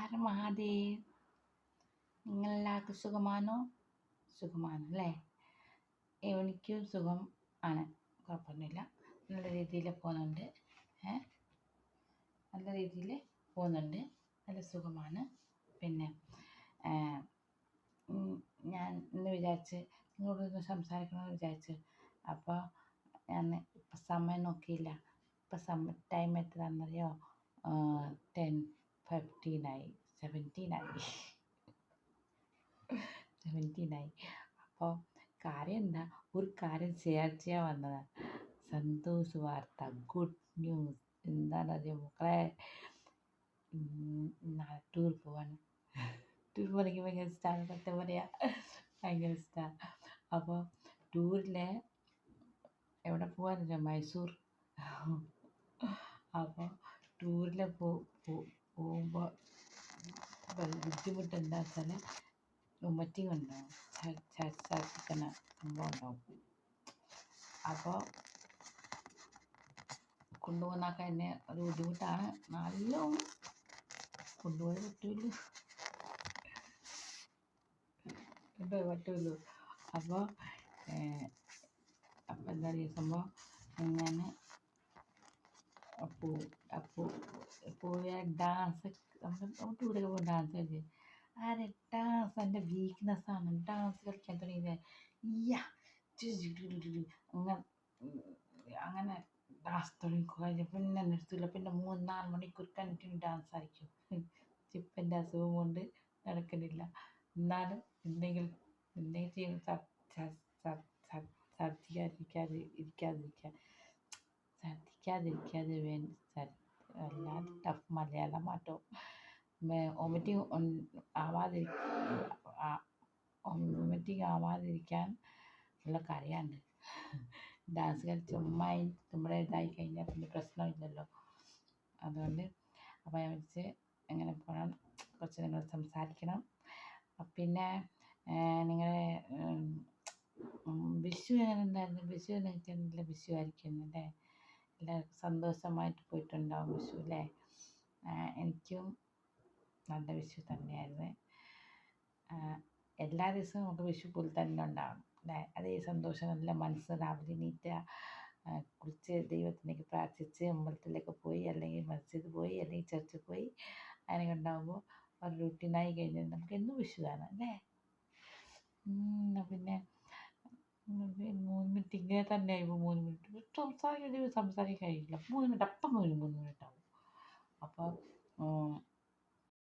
ഹര മഹാദേവ്. നിങ്ങളെല്ലാവർക്കും സുഖമാണോ? സുഖമാണല്ലേ? എനിക്കും സുഖം ആണ്, കുഴപ്പമൊന്നുമില്ല. നല്ല രീതിയിൽ പോകുന്നുണ്ട്. നല്ല രീതിയിൽ പോകുന്നുണ്ട്, നല്ല സുഖമാണ്. പിന്നെ ഞാൻ ഇന്ന് വിചാരിച്ച് നിങ്ങളോടൊന്ന് സംസാരിക്കണമെന്ന് വിചാരിച്ച്. അപ്പോൾ ഞാൻ ഇപ്പം സമയം നോക്കിയില്ല. ഇപ്പം ടൈം എത്രയാണെന്നറിയോ? 10:15 17 അപ്പോൾ കാര്യം എന്താ, ഒരു കാര്യം ഷെയർ ചെയ്യാൻ വന്നതാണ്. സന്തോഷ വാർത്ത, ഗുഡ് ന്യൂസ്. എന്താണെന്നറിയോ മക്കളെ? നാളെ ടൂർ പോവാണ്. ടൂർ പോകണമെങ്കിൽ ഭയങ്കര ഇഷ്ടമാണ്, സത്യം പറയാം, ഭയങ്കര ഇഷ്ടമാണ്. അപ്പോൾ ടൂറിൽ എവിടെ പോകാനല്ലോ? മൈസൂർ. അപ്പോൾ ടൂറിൽ പോകുമ്പോൾ ബുദ്ധിമുട്ട് എന്താ വെച്ചാൽ വൊമിറ്റിംഗ് ഉണ്ടാവും, ഛർദ്ദിക്കുന്ന സംഭവം ഉണ്ടാവും. അപ്പോൾ കൊണ്ടുപോകുന്നതൊക്കെ എന്നെ ഒരു ബുദ്ധിമുട്ടാണ്. നല്ലോണം കൊണ്ടുപോയി പറ്റുള്ളൂ. അപ്പോൾ എന്താ പറയുക സംഭവം, ഞാൻ പോയ ഡാൻസ്, നമ്മൾ ടൂറൊക്കെ പോകുമ്പോൾ ഡാൻസ് കളിച്ച്, ആരെ ഡാൻസ് എൻ്റെ വീക്ക്നെസ്സാണ്. ഡാൻസ് കളിക്കാൻ തുടങ്ങിയത് അങ്ങനെ ഡാൻസ് തുടങ്ങി പിന്നെ നിർത്തില്ല. പിന്നെ 3-4 മണിക്കൂർ കണ്ടിന്യൂ ഡാൻസ് ആയിരിക്കും. ഇപ്പം എൻ്റെ അസുഖം കൊണ്ട് നടക്കുന്നില്ല. എന്നാലും എന്തെങ്കിലും ചെയ്യും, ഛർദ്ദിക്കാതിരിക്കാതെ വേണ്ടി അല്ലാതെ ടഫ് മലയാളം മാറ്റോ. വൊമിറ്റിംഗ് ആവാതിരിക്കാൻ ഉള്ള കരയാണ്ട് ഡാൻസ് കളിച്ച് നമ്മുടെ ഇതായി കഴിഞ്ഞാൽ പിന്നെ പ്രശ്നമില്ലല്ലോ. അതുകൊണ്ട് അപ്പോൾ ഞാൻ വെച്ച് എങ്ങനെ പോകണം, കുറച്ച് നിങ്ങൾ സംസാരിക്കണം. പിന്നെ നിങ്ങളെ വിഷു എങ്ങനെ ഉണ്ടായിരുന്നു? വിഷു എനിക്ക് നല്ല വിഷു ആയിരിക്കും അല്ലേ? എല്ലാവർക്കും സന്തോഷമായിട്ട് പോയിട്ടുണ്ടാവും വിഷു അല്ലേ? എനിക്കും നല്ല വിഷു തന്നെയായിരുന്നു. എല്ലാ ദിവസവും നമുക്ക് വിഷു പോലെ തന്നെ ഉണ്ടാവും അല്ലേ? അതേ സന്തോഷം, നല്ല മനസ്സ്. രാവിലെ എണീറ്റ് കുളിച്ച് ദൈവത്തിനേക്ക് പ്രാർത്ഥിച്ച് അമ്പലത്തിലേക്ക് പോയി, അല്ലെങ്കിൽ മസ്ജിദ് പോയി, അല്ലെങ്കിൽ ചർച്ചിൽ പോയി, അങ്ങനെ ഉണ്ടാകുമ്പോൾ ഒരു റൂട്ടീനായി കഴിഞ്ഞാൽ നമുക്ക് എന്നും വിഷുവാണ് അല്ലേ? പിന്നെ 3 മിനിറ്റ് ഇങ്ങനെ തന്നെ ആയിപ്പോൾ. 3 മിനിറ്റ് സംസാരിക്കാൻ കഴിയില്ല. 3 മിനിറ്റ് അപ്പം 3 മിനിറ്റ് ആവും. അപ്പോൾ